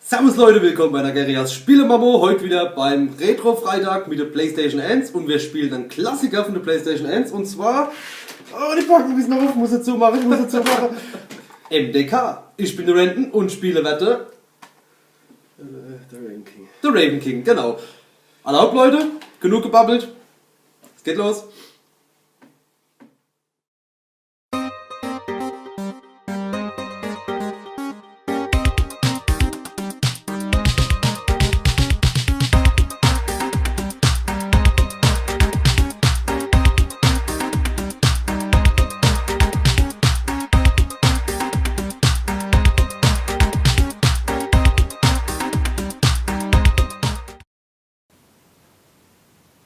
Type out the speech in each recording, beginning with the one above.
Servus Leute, willkommen bei der Guerrillas Spielemamo. Heute wieder beim Retro-Freitag mit der PlayStation 1 und wir spielen einen Klassiker von der PlayStation 1 und zwar... Oh, die Packung ist noch auf, muss ich zumachen. MDK. Ich bin der Renten und spiele Wette... Der Raven King. Der Raven King, genau. Erlaubt Leute, genug gebabbelt. Es geht los.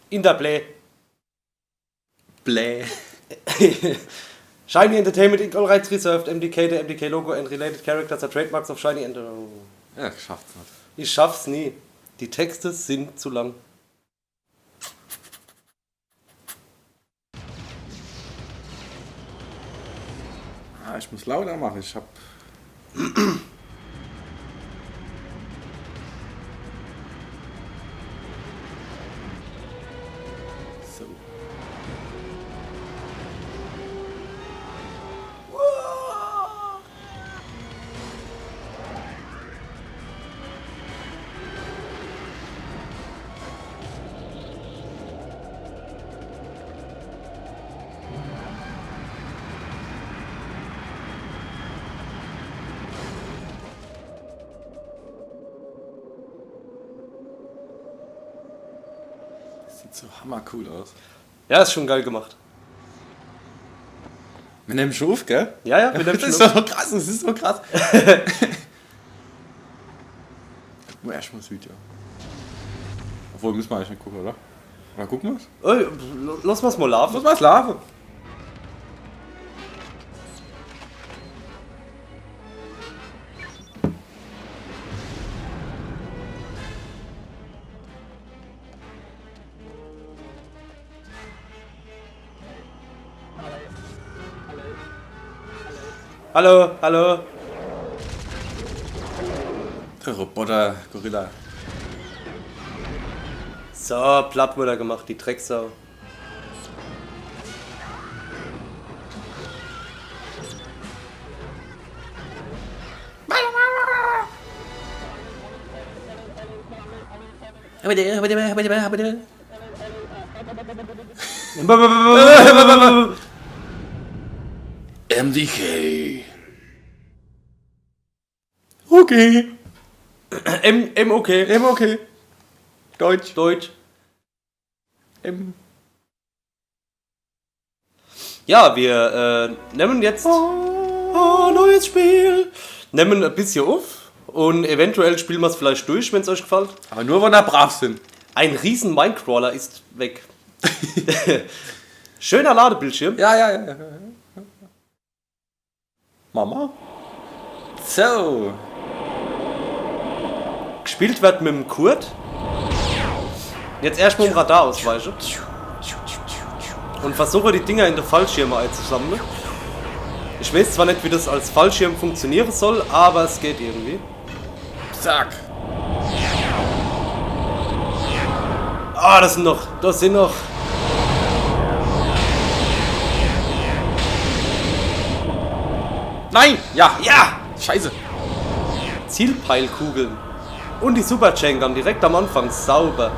Interplay. Play. Shiny Entertainment Inc. All rights reserved. MDK, the MDK logo and related characters are trademarks of Shiny Entertainment. Ja, geschafft's nicht. Ich schaff's nie. Die Texte sind zu lang. Ah, ich muss lauter machen. Ich hab. So. Sieht so hammercool aus. Ja, ist schon geil gemacht. Wir nehmen schon auf, gell? Ja, ja, wir nehmen Das ist schon auf. so krass, das ist so krass. Nur erstmal das Video. Obwohl, müssen wir eigentlich nicht gucken, oder? Oder gucken wir's? Ey, lass mal's mal laufen. Muss mal schlafen. Hallo, hallo. Der Roboter, Gorilla. So, platt wurde er gemacht, die Drecksau. MDK. Okay. Okay. Okay. Deutsch. Deutsch. M. Ja, wir nehmen jetzt neues Spiel. Nehmen ein bisschen auf und eventuell spielen wir es vielleicht durch, wenn es euch gefällt. Aber nur, wenn wir brav sind. Ein riesen Minecrawler ist weg. Schöner Ladebildschirm. Ja. Mama? So. Gespielt wird mit dem Kurt. Jetzt erstmal im Radar ausweichen. Und versuche die Dinger in den Fallschirme einzusammeln. Ich weiß zwar nicht, wie das als Fallschirm funktionieren soll, aber es geht irgendwie. Zack. Ah, das sind noch. Nein! Ja! Scheiße. Zielpeilkugeln. Und die Super Chain direkt am Anfang sauber.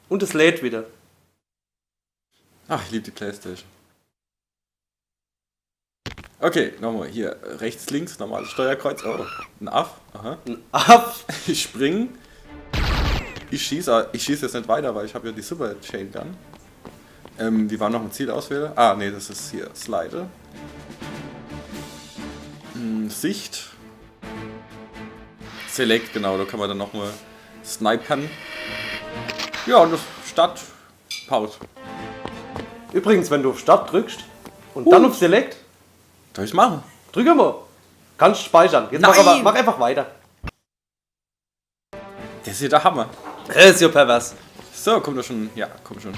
Und es lädt wieder. Ach, ich liebe die Playstation. Okay, nochmal hier. Rechts, links, normales Steuerkreuz. Oh, ein Aff. Aha. Ab. Ich spring. Ich schieße jetzt nicht weiter, weil ich habe ja die Super Chain Gun. Die war noch ein Ziel auswählen. Ah, nee, das ist hier Slide. Sicht. Select, genau, da kann man dann nochmal snipern. Ja, und das Start. Pause. Übrigens, wenn du auf Start drückst und dann auf Select, Darf ich machen? drücke mal. Kannst speichern. Jetzt Nein! mach einfach weiter. Das ist ja der Hammer. Das ist ja pervers. So, kommt doch schon. Ja, kommt schon.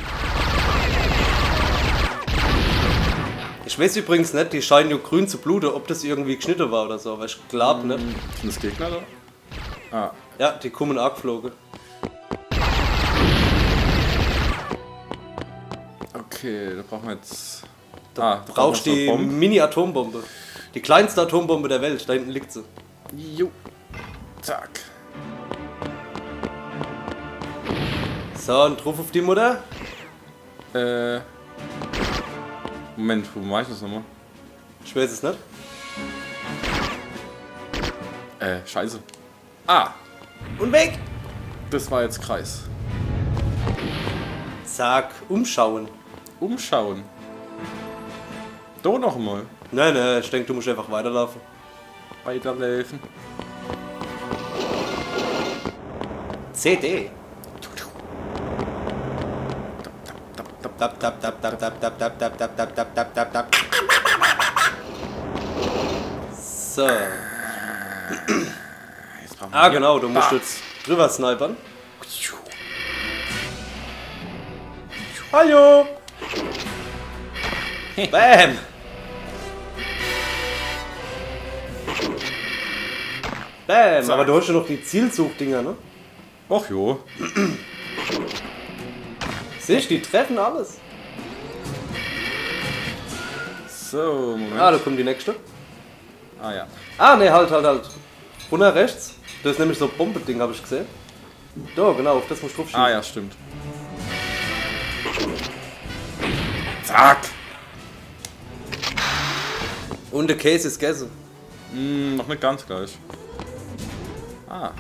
Ich weiß übrigens nicht, die scheinen ja grün zu bluten, ob das irgendwie geschnitten war oder so, aber ich glaube nicht. Sind das Gegner da? Ah, Ja, die kommen auch geflogen. okay, da brauchen wir jetzt... Da da brauchst du brauchen die wir noch Bomben. Mini-Atombombe. Die kleinste Atombombe der Welt, da hinten liegt sie. Jo. Zack. So, und ruf auf die Mutter. Moment, wo mach ich das nochmal? Ich weiß es nicht. Scheiße. Ah, Und weg! das war jetzt Kreis. Zack, umschauen. Umschauen. Da noch mal. Nein, ich denke, du musst einfach weiterlaufen. Weiterlaufen. CD. Tap, tap, tap, tap, tap, tap, tap, tap, tap, tap, tap, tap, tap, tap. So. Jetzt brauchen Ah, genau, du musst jetzt drüber snipern. Hallo! Bam! Bam! Aber du hast ja noch die Zielsuchdinger, ne? Ach jo. Siehst du, die treffen alles. So, Moment. Ah, da kommt die nächste. Ah ja. Ah, ne, halt. Runter rechts. Das ist nämlich so ein Bombending, habe ich gesehen. Da, genau, auf das musst du drauf schießen. Ah ja, stimmt. Zack. Und der Käse ist gegessen. Noch nicht ganz gleich. Ah.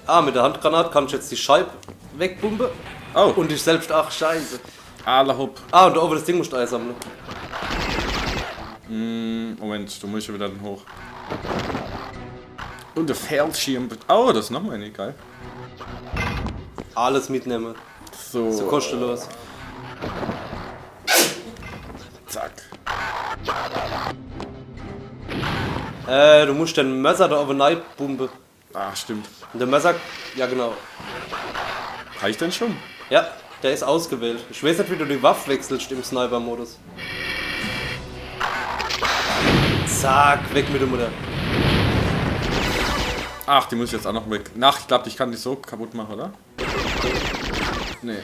Ah, mit der Handgranate kannst du jetzt die Scheibe wegbumpen. Oh. Und dich selbst, ach scheiße. Alla hopp. Ah, und da oben das Ding musst du einsammeln. Moment, du musst ja wieder dann hoch. Und der Fallschirm. Oh, das ist nochmal eine, geil. Alles mitnehmen. So. So kostenlos. Zack. Du musst den Messer da oben reinbumpen. Ah, stimmt. Und der Messer, ja genau. Reicht denn schon? Ja, der ist ausgewählt. Ich weiß nicht, wie du die Waffe wechselst im Sniper-Modus. Zack, weg mit der Mutter. Ach, die muss ich jetzt auch noch weg. Ach, ich glaube, ich kann die so kaputt machen, oder? Nee.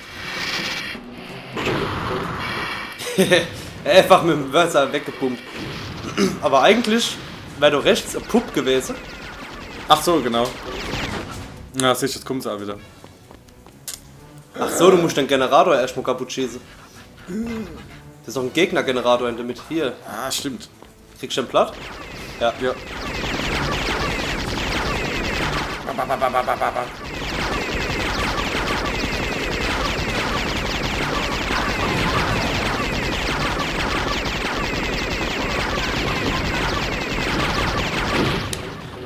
Einfach mit dem Messer weggepumpt. Aber eigentlich wäre doch rechts ein Pup gewesen. Ach so, genau. Na, siehst du, jetzt kommt sie auch wieder. Ach so, du musst den Generator erstmal kaputt schießen. Das ist auch ein Gegnergenerator in der Mitte. Hier, Ah, stimmt. kriegst du den platt? Ja. Ja.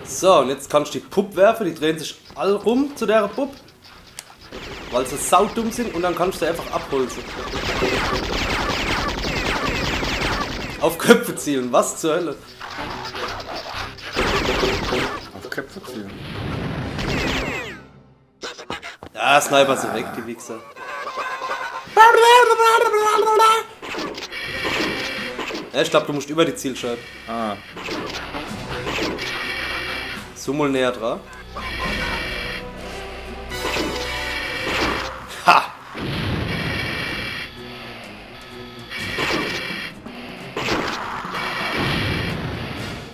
So, und jetzt kannst du die Pup werfen, die drehen sich all rum zu der Pup. Weil sie saudumm sind und dann kannst du einfach abholzen. Auf Köpfe zielen, was zur Hölle? Auf Köpfe zielen. Ja, Sniper sind weg, die Wichser. Ja, ich glaube, du musst über die Zielscheibe. Ah. So mal näher dran. Ha!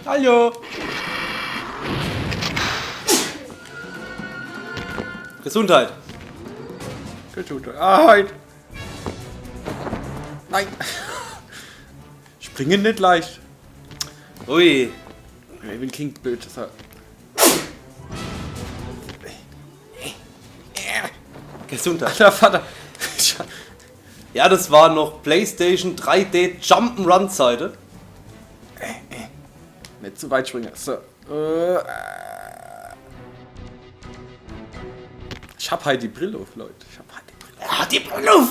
Hallo! Gesundheit! Ah, halt! Nein! Springen nicht leicht. Ui! Raven King blöd, das hat. Gesundheit! Alter Vater! Ja, das war noch PlayStation 3D Jump'n'Run Seite. Nicht zu weit springen. So. Ich hab halt die Brille auf, Leute. Ich hab halt die Brille. Er hat die Brille auf!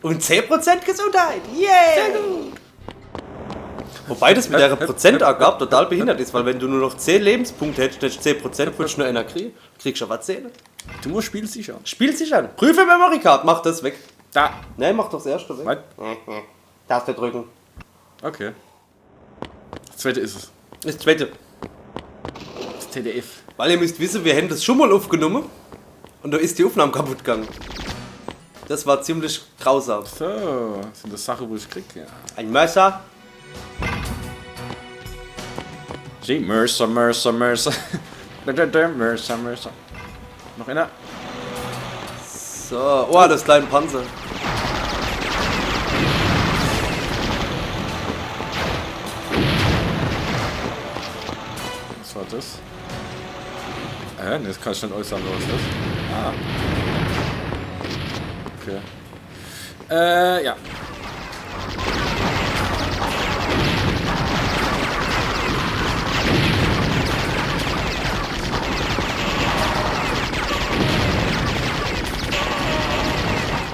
Und 10% Gesundheit! Yeah! Sehr gut! Wobei das mit der Prozentangabe total behindert ist, weil wenn du nur noch 10 Lebenspunkte hättest, hättest du 10%, würdest du nur einer kriegen. Kriegst du aber 10. Du spielst sicher. Spiel sich an. Prüfe Memory Card, mach das weg. Da. Nein, mach doch das erste weg. Was? Taste drücken. Okay. Das zweite ist es. Das zweite. Das TDF. Weil ihr müsst wissen, wir haben das schon mal aufgenommen und da ist die Aufnahme kaputt gegangen. Das war ziemlich grausam. So, sind das Sachen, wo ich krieg? Ja. Ein Messer. Sie, Mercer. Mercer. Noch einer? So, oh, das kleine Panzer. Was war das? Ne, das kann ich nicht äußern, was ist das? Ah. Okay. Ja.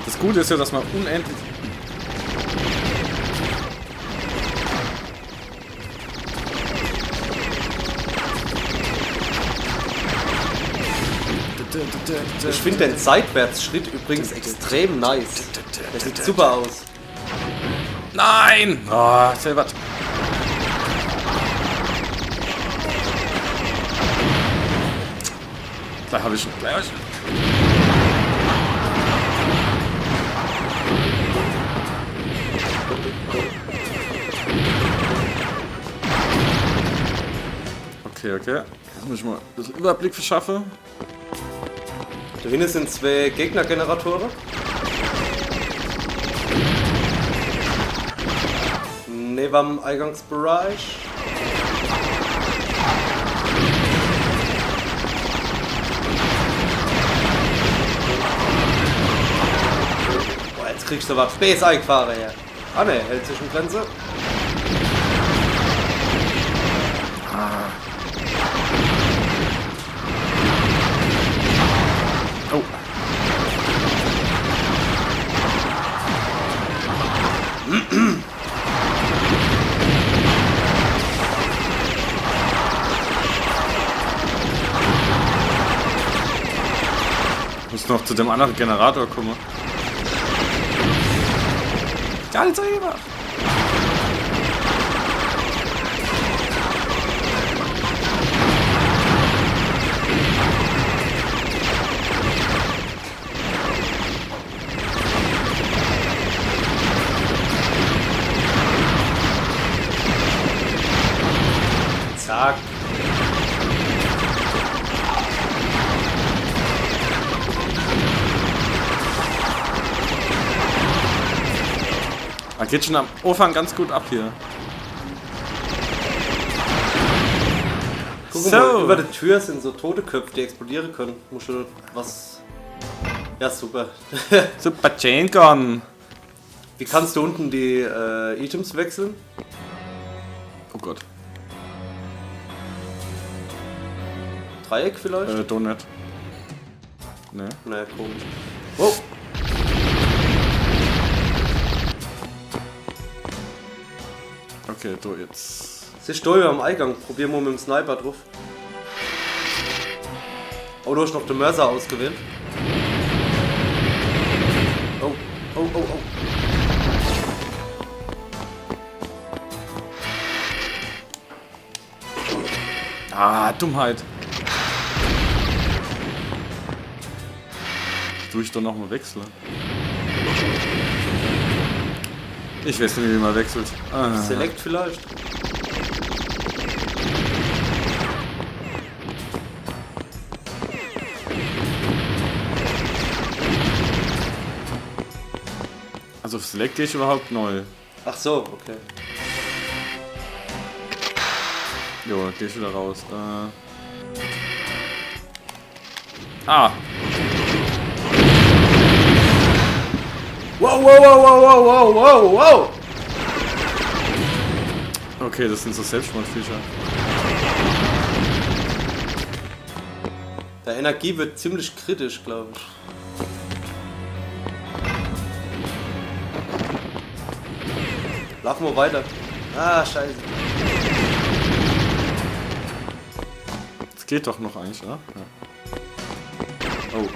Das Gute ist ja, dass man unendlich... Ich finde den Seitwärtsschritt übrigens extrem nice. Der sieht super aus. Nein! Oh, selber. Da habe ich schon. Okay. Jetzt muss ich mal ein bisschen Überblick verschaffen. Da hinten sind 2 Gegnergeneratoren. Neben am Eingangsbereich. Boah, jetzt kriegst du was Space eingefahren hier. Ah ne, hält sich in Grenze. Oh. Muss noch zu dem anderen Generator kommen. Ja, jetzt einfach. Zack. Er geht schon am Anfang ganz gut ab hier. Guck mal, über der Tür sind so tote Köpfe, die explodieren können. Muss schon was... Ja, super. Super Chain Gun. Wie kannst du unten die Items wechseln? Oh Gott. Dreieck vielleicht? Donut. Ne. Naja, komisch. Oh! Okay, du jetzt. Sie Steuer am Eingang. Probieren wir mit dem Sniper drauf. Oh, du hast noch den Mörser ausgewählt. Oh. Ah, Dummheit. Tue ich doch noch mal wechseln. Ich weiß nicht, wie man wechselt. Ah. Select vielleicht. Also auf Select gehe ich überhaupt neu. Ach so, okay. Jo, gehe ich wieder raus. Ah. Wow! Okay, das sind so Selbstmordviecher. Der Energie wird ziemlich kritisch, glaube ich. Laufen wir weiter. Ah, scheiße. Das geht doch noch eigentlich, oder? Ja. Oh.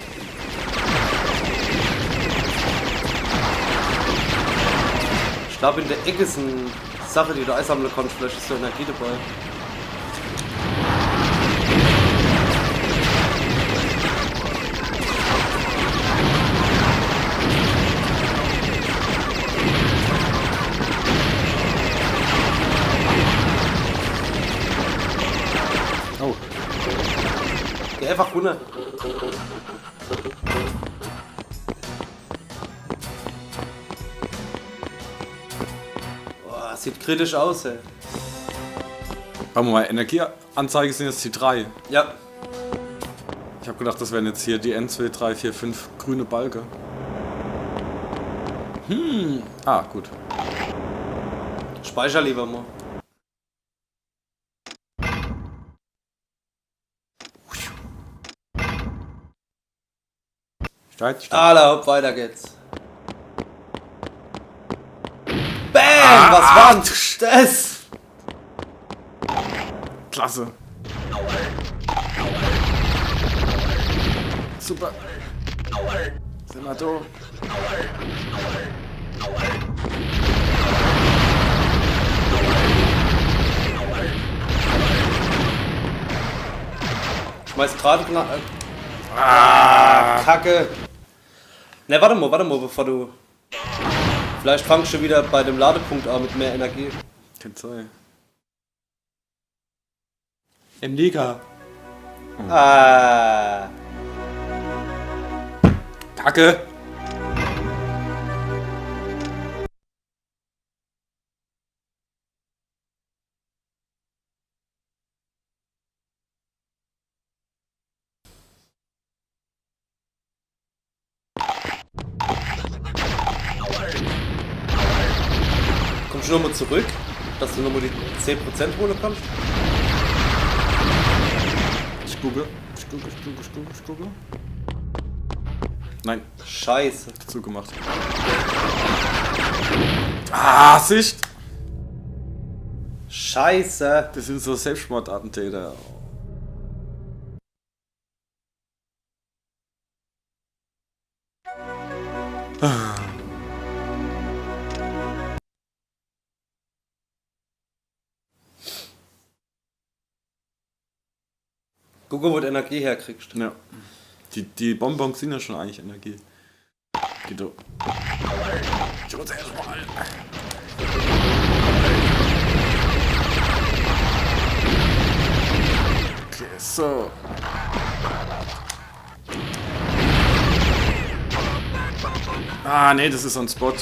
Ich glaube, in der Ecke sind Sache, die du einsammeln kannst. Vielleicht ist so Energie dabei. Oh. Geh einfach runter. Boah, sieht kritisch aus, ey. Warte mal, Energieanzeige sind jetzt die 3. Ja. Ich habe gedacht, das wären jetzt hier die 1, 2, 3, 4, 5 grüne Balke. Ah, gut. Speicher lieber mal. Steigt. Alter, hopp, weiter geht's. Bam! Was war denn das? Klasse. Super. Sind wir da? Schmeiß gerade Kacke. Ne, warte mal, bevor du. Vielleicht fangst du wieder bei dem Ladepunkt an mit mehr Energie. Kann sein. Im Liga. Ah. Kacke. Kommst du nochmal zurück, dass du nochmal die 10% holen kannst? Ich gucke. Nein, Scheiße. zugemacht. Ah, Sicht! Scheiße. Das sind so Selbstmordattentäter. Guck, wo du Energie herkriegst. Ja. Die Bonbons sind ja schon eigentlich Energie. Die du. Ich muss erst mal. Okay, so. Ah, nee, das ist so ein Spot.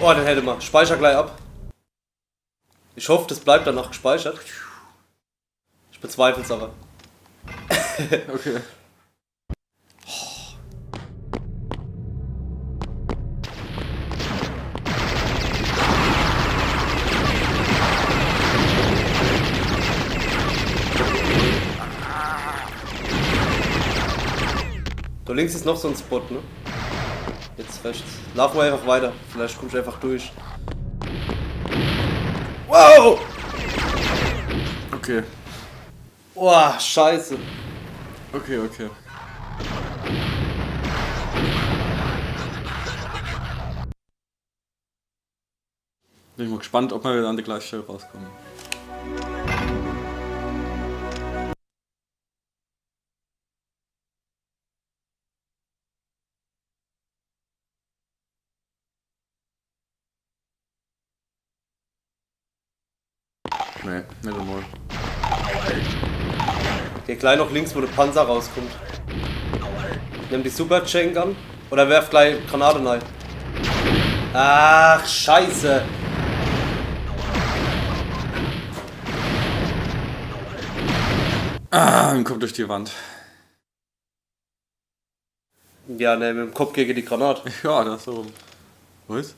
Oh, den hätte man. Speicher gleich ab. Ich hoffe, das bleibt danach gespeichert. Ich bezweifle es aber. Okay. Da links ist noch so ein Spot, ne? Jetzt rechts. Laufen wir einfach weiter. Vielleicht kommst du einfach durch. Wow! Okay. Boah, scheiße. Okay, okay. Bin ich mal gespannt, ob wir wieder an der gleichen Stelle rauskommen. Nee, nicht einmal. Geh gleich noch links, wo der Panzer rauskommt. Nimm die Super Chain Gun. Oder werf gleich Granate rein. Ach, scheiße. Ah, kommt durch die Wand. Ja, ne, mit dem Kopf gegen die Granate. Ja, das so. Was?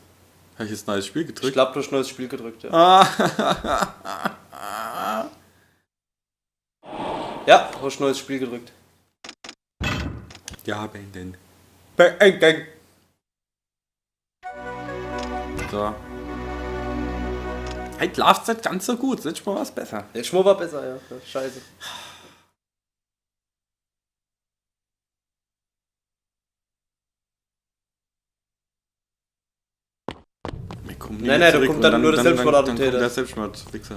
Habe ich jetzt ein neues Spiel gedrückt? Ich glaube, du hast neues Spiel gedrückt, ja. Ja, du hast neues Spiel gedrückt. Ja, bang denn. Bang, bang. So. Halt läuft's nicht ganz so gut. Letztes Mal war es besser. Der Schmor war besser, ja. Scheiße. Wir kommen Nein, da zurück kommt und dann nur der Selbstmordattentäter. Dann kommt der Selbstmordwichser.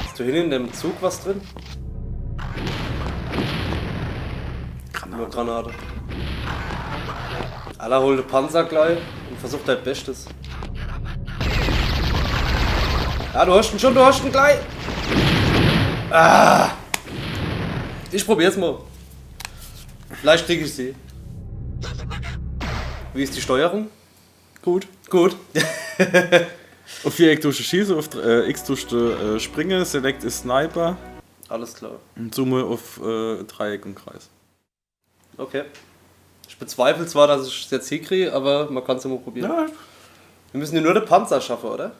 Ist du hinten in dem Zug was drin? Nur Granate. Alla holt den Panzer gleich und versucht dein Bestes. Ja, du hast ihn schon, du hast ihn gleich. Ah. Ich probier's mal. Vielleicht krieg ich sie. Wie ist die Steuerung? Gut. Gut. Auf Viereck tust du schießen, auf X tust du springen, Select ist Sniper Alles klar. und Summe auf Dreieck und Kreis. Okay. Ich bezweifle zwar, dass ich es jetzt hinkriege, aber man kann es ja mal probieren. Ja, Wir müssen ja nur den Panzer schaffen, oder?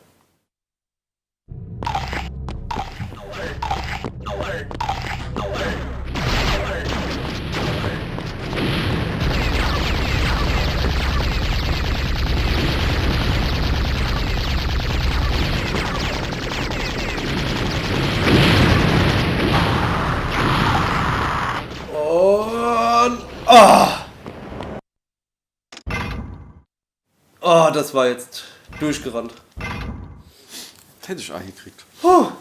Und... Oh, das war jetzt durchgerannt. das hätte ich auch gekriegt. Puh.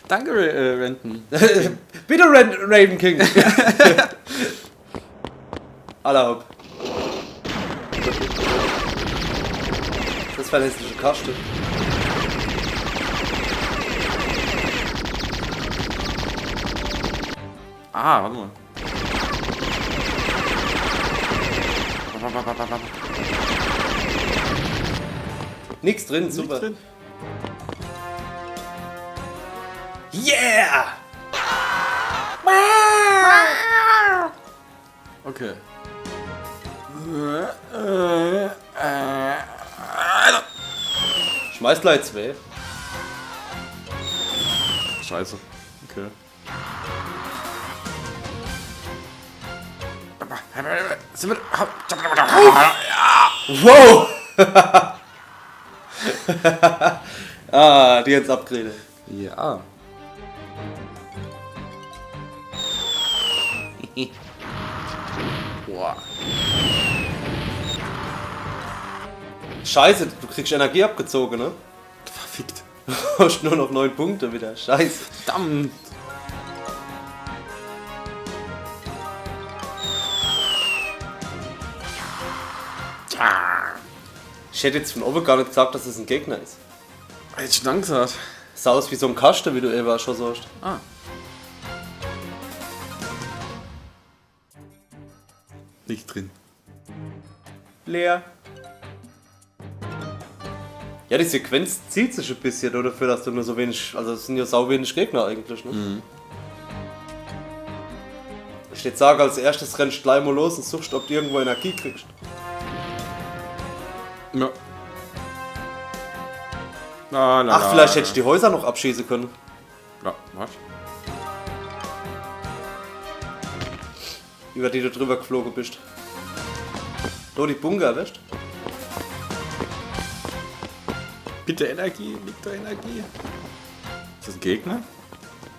Danke, Renton. Bitte, Raven King. Allerhaupt. Das war eine hässliche Kaste. Ah, warte mal. Nix drin, super. Drin. Yeah! Okay. Schmeiß gleich 2. Scheiße. Okay. Wow! Die jetzt upgrade. Ja. Boah. Scheiße, du kriegst Energie abgezogen, ne? Verfickt. Du hast nur noch 9 Punkte wieder. Scheiße. Verdammt. Ich hätte jetzt von oben gar nicht gesagt, dass es ein Gegner ist. Hätte ich schon Angst gehabt. Sah aus wie so ein Kasten, wie du eben schon sagst. Ah. Nicht drin. Leer. Ja, die Sequenz zieht sich ein bisschen, oder? Dafür, dass du nur so wenig. Also, es sind ja sau wenig Gegner eigentlich, ne? Ich würde sagen, als erstes rennst du gleich mal los und suchst, ob du irgendwo Energie kriegst. Ja. Na, Ach, vielleicht hätte ich die Häuser noch abschießen können. Ja, was? Über die du drüber geflogen bist. Da die Bunker erwischt. Bitte Energie, liegt da Energie? Ist das ein Gegner?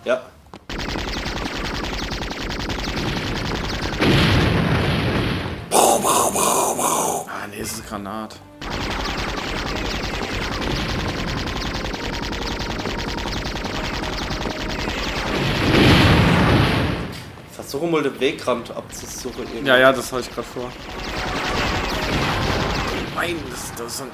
Ja. Ah, nee, es ist eine Granat. Versuche mal den Wegrand abzusuchen. irgendwie. Ja, das habe ich gerade vor. Nein, das ist ein...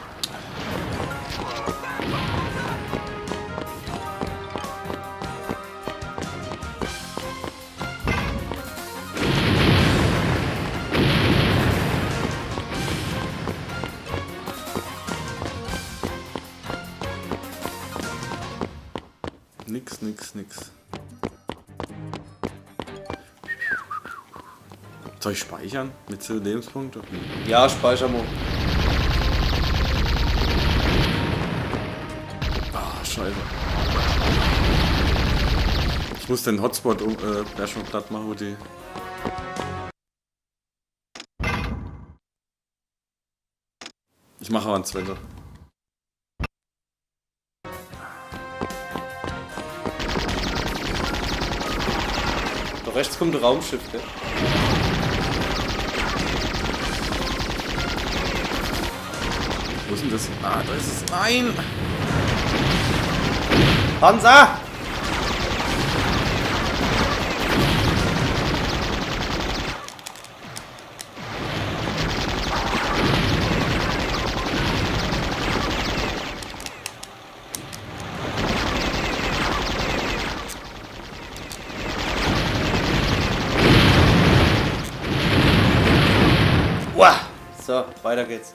Nix. Soll ich speichern? Mit 10 Lebenspunkte? Ja, speicher mal. Ah, scheiße. muss den Hotspot erstmal platt machen, die. Ich mache aber einen zweiten. Da rechts kommt ein Raumschiff, gell? Wo ist denn das? Ah, da ist es. Nein! Panzer! Uah. So, weiter geht's.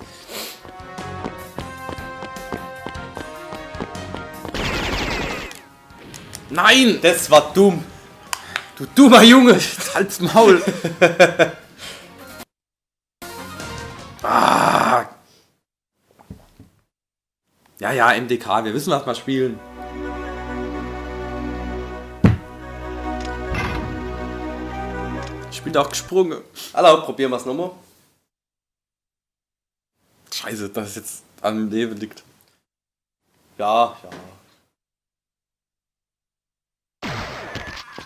Nein! Das war dumm. Du dummer Junge. Halt's Maul! Ah! Ja, ja, MDK, wir wissen, was wir spielen. Ich bin auch gesprungen. Hallo, probieren wir es nochmal. Scheiße, dass es jetzt am Leben liegt. Ja, ja.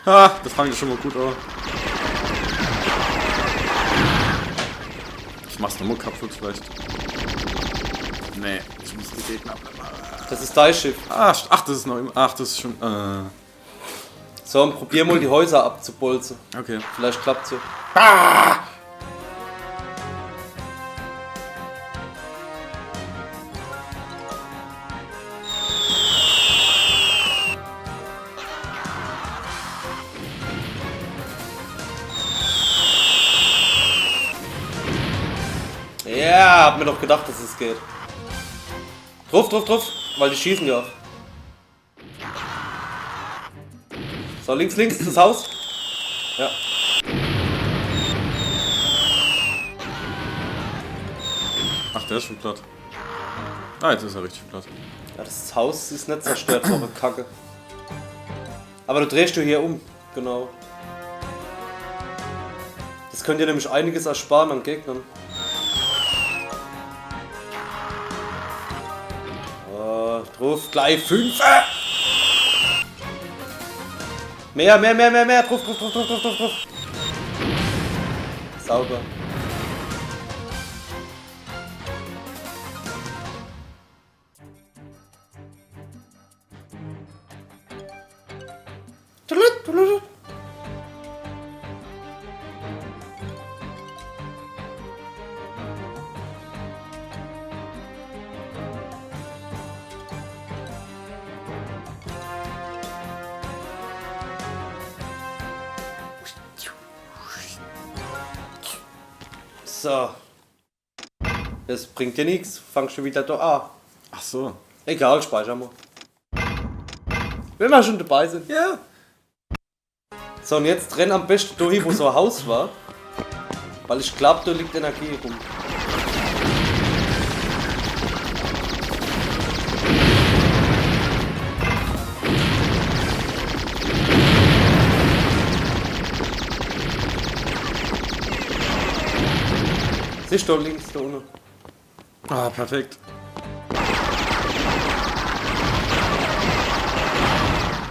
Ha, das fand ich schon mal gut an. Ich mach's nochmal kaputt vielleicht. Nee, ich muss die Gegner. Das ist dein Schiff. Ach, das ist noch immer. Ach, das ist schon. So, und probier mal die Häuser abzubolzen. Okay. Vielleicht klappt's ja. Ja, hab mir doch gedacht, dass es geht. Drauf, weil die schießen ja auch. So, links, das Haus. Ja. Ach, der ist schon platt. Ah, jetzt ist er richtig platt. Ja, das Haus ist nicht zerstört, aber Kacke. Aber du drehst du hier um, genau. Das könnt ihr nämlich einiges ersparen an Gegnern. Drauf, gleich 5. Mehr. Drauf. Sauber. So. Das bringt dir nichts. Fangst du wieder da an. Ach so. Egal, speichern wir. Wenn wir schon dabei sind. Ja. So, und jetzt renn am besten dahin, wo so ein Haus war. Weil ich glaube, da liegt Energie rum. Siehst du links da unten? Ah, perfekt.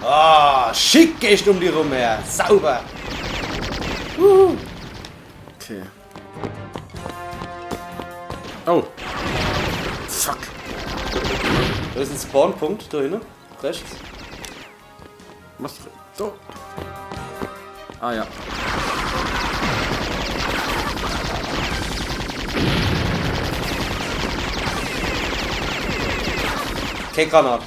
Ah, schick gehst um die rum her. Sauber. Okay. Oh. Fuck. Da ist ein Spawnpunkt da hinten. Rechts. Was? So. Ah ja. Okay, Granat.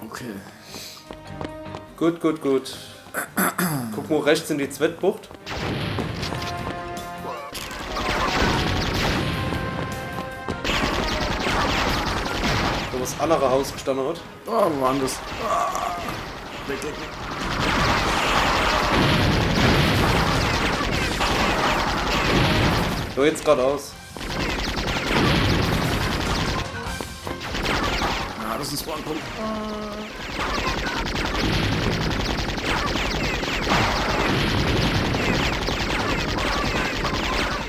Okay. Gut. Guck mal rechts in die Zwettbucht. Da was andere Haus gestanden hat. Oh, wo war denn das? Weg. So, jetzt geradeaus. Ah, das ist ein Spawnpunkt.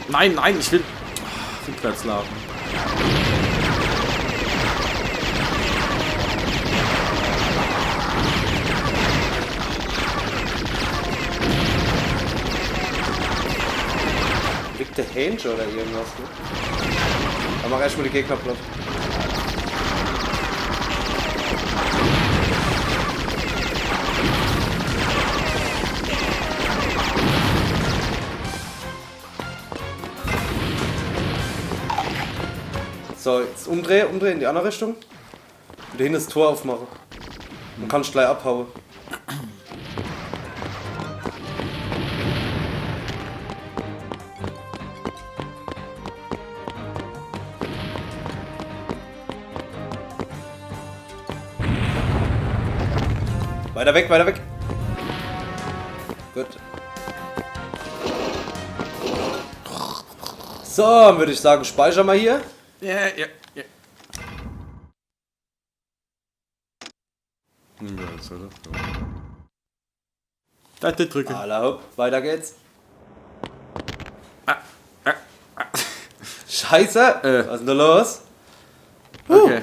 Nein, nein, ich will rückwärts laufen. Liegt der Hange oder irgendwas, ne? Dann mach erstmal die Gegner platt. So, jetzt umdrehen in die andere Richtung. Und dahin das Tor aufmachen. Und kannst gleich abhauen. Weiter weg, weiter weg. Gut. So, würde ich sagen, speichern wir hier. Ja. Da drücke. Alla hopp, weiter geht's. Scheiße! Was ist denn da los? Okay.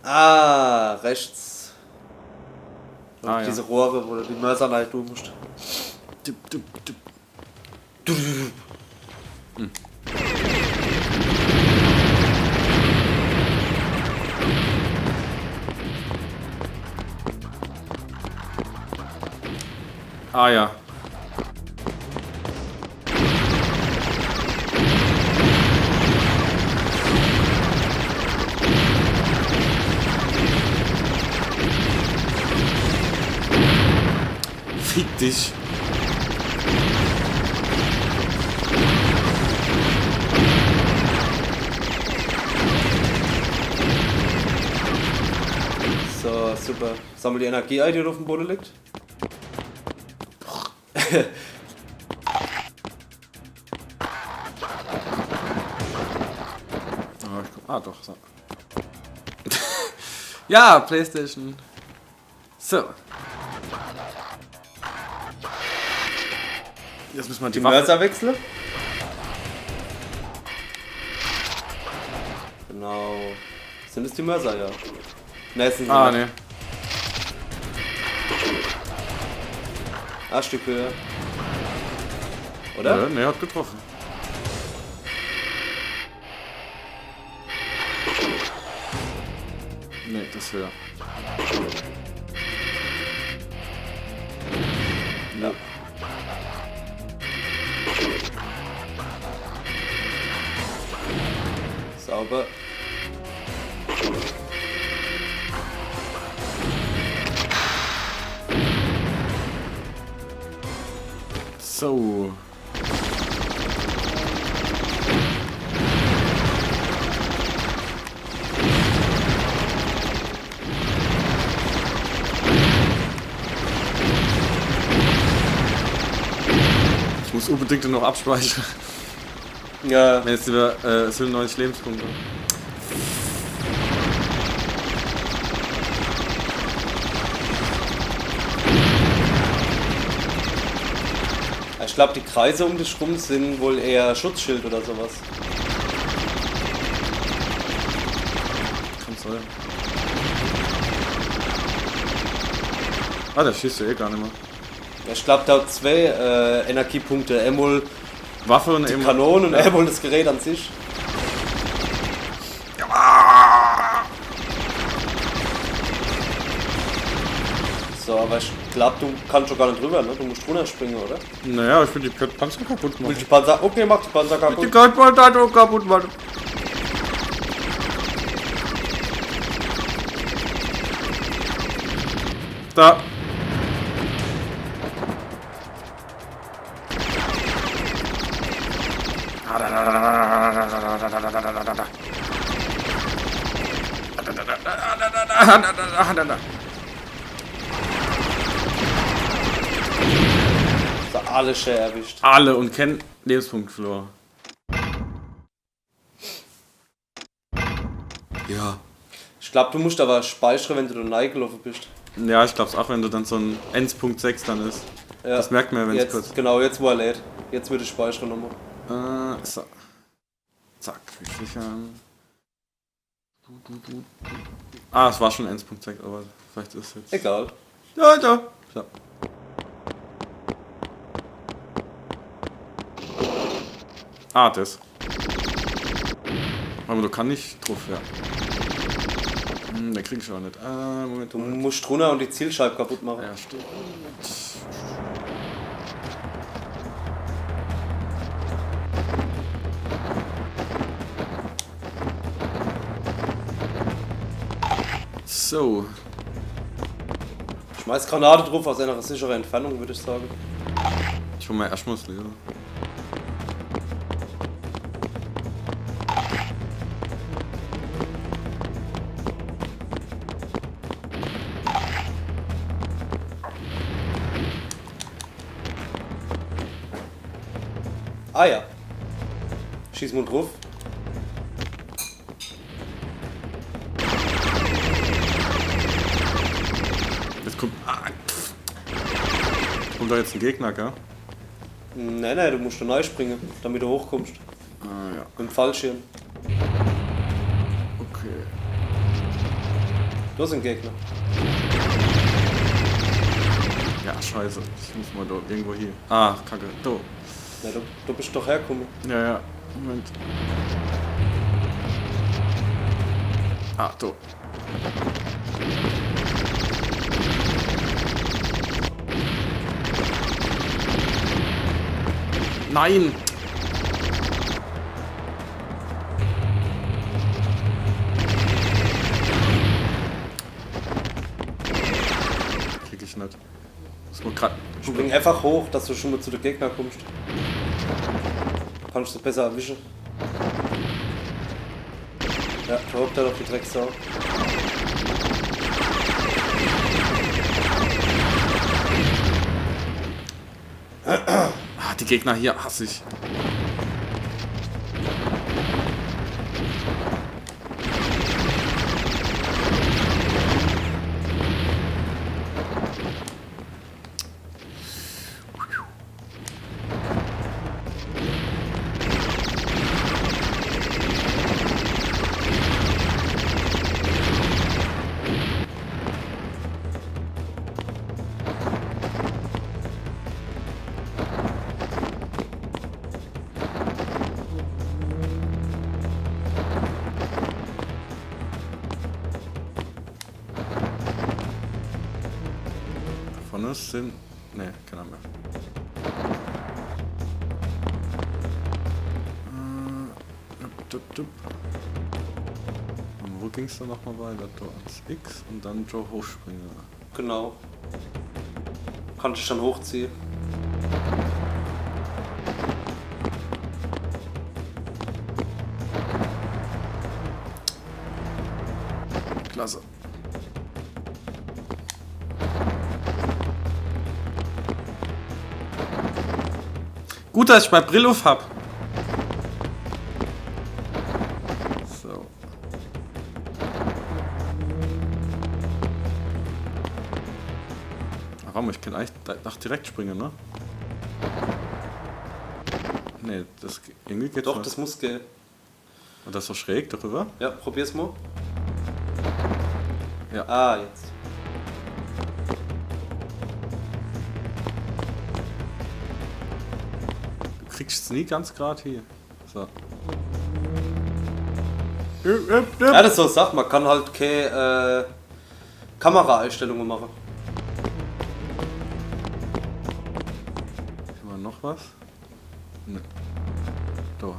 Ah, rechts. Ah, Diese ja. Rohre, wo du die Mörser halt tun musst. Ah ja. Fick dich. So, super. Sammel die Energie ein, die auf dem Boden liegt. Doch, so. Ja, PlayStation. So. Jetzt müssen wir Die die Waffe. Mörser wechseln. Genau. Sind es die Mörser, ja. Ne, sind sie Ah, nicht. ne. Ein Stück höher. Oder? Ja, ne, hat getroffen. Ne, das ist höher. Ja. Sauber. So. Ich muss unbedingt noch abspeichern. Ja. Wenn jetzt über 97 Lebenspunkte. Ich glaube, die Kreise um dich rum sind wohl eher Schutzschild oder sowas. Kann sein. Ah, der schießt ja eh gar nicht mehr. Ich glaube, da hat zwei Energiepunkte. Einmal Waffe und die eben Kanonen und einmal das Gerät an sich. So, aber ich glaube, du kannst schon gar nicht drüber, ne? Du musst runterspringen, oder? Naja, ich will die Panzer kaputt machen. Willst du die Panzer? Okay, mach die Panzer kaputt. Die Panzer kaputt machen. Da. Da alle schön erwischt. Alle und kennen Lebenspunkt verloren. Ja. Ich glaube, du musst aber speichern, wenn du da reingelaufen bist. Ja, ich glaube es auch, wenn du dann so ein 1.6 dann ist. Ja. Das merkt man ja, wenn es Jetzt, kurz... genau, jetzt wo er lädt. Jetzt wird es speichern nochmal. So. Zack, sichern. Ah, es war schon 1.6, aber vielleicht ist es jetzt... Egal. Ja, ja. So. Ah, das. Aber du kannst nicht drauf, ja. Den krieg ich auch nicht. Moment, Du musst runter und die Zielscheibe kaputt machen. Ja, stimmt. So. Schmeiß Granate drauf aus einer sicheren Entfernung, würde ich sagen. Ich hol mal erstmal das Leder. Ah ja. Schieß mal drauf. Jetzt kommt. Kommt da jetzt ein Gegner, gell? Nein, nein, du musst da neu springen, damit du hochkommst. Ah ja. Mit dem Fallschirm. Okay. Da ist ein Gegner. Ja, scheiße. Ich muss mal da irgendwo hier. Ah, kacke. Da. Nein, du bist doch hergekommen. Ja, ja. Moment. Ah, da. Nein! Krieg ich nicht. Muss man grad. Spring einfach hoch, dass du schon mal zu den Gegner kommst. Kannst du besser erwischen. Ja, da hockt er doch die Drecksau. Ah, die Gegner hier hasse ich. Vorne sind. Ne, keiner mehr. Und wo ging's dann nochmal weiter? Da ans X und dann Joe Hochspringer. Genau. Kannst dich dann hochziehen. Klasse. Gut, dass ich bei Brille auf hab. So. Warum? Ich kann eigentlich nach direkt springen, ne? Ne, das irgendwie geht Doch, nicht. das muss gehen. Und das so schräg darüber? Ja, probier's mal. Ja. Ah, jetzt. Du kriegst es nie ganz gerade hier. So. Ja, das ist so eine Sache, man kann halt keine Kameraeinstellungen machen. Haben wir noch was? Ne. Da.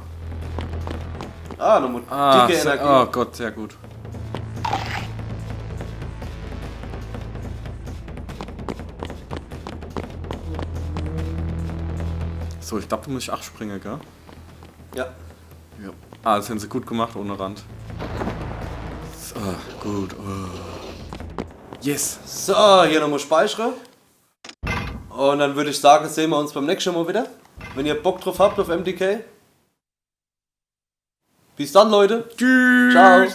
Ah, nochmal dicke Energie. Oh Gott, sehr gut. So, ich glaube, du musst 8 springen, gell? Ja. Ja. Ah, das haben sie gut gemacht ohne Rand. Yes, gut. Yes. So, hier nochmal speichern. Und dann würde ich sagen, sehen wir uns beim nächsten Mal wieder. Wenn ihr Bock drauf habt auf MDK. Bis dann, Leute. Tschüss. Ciao.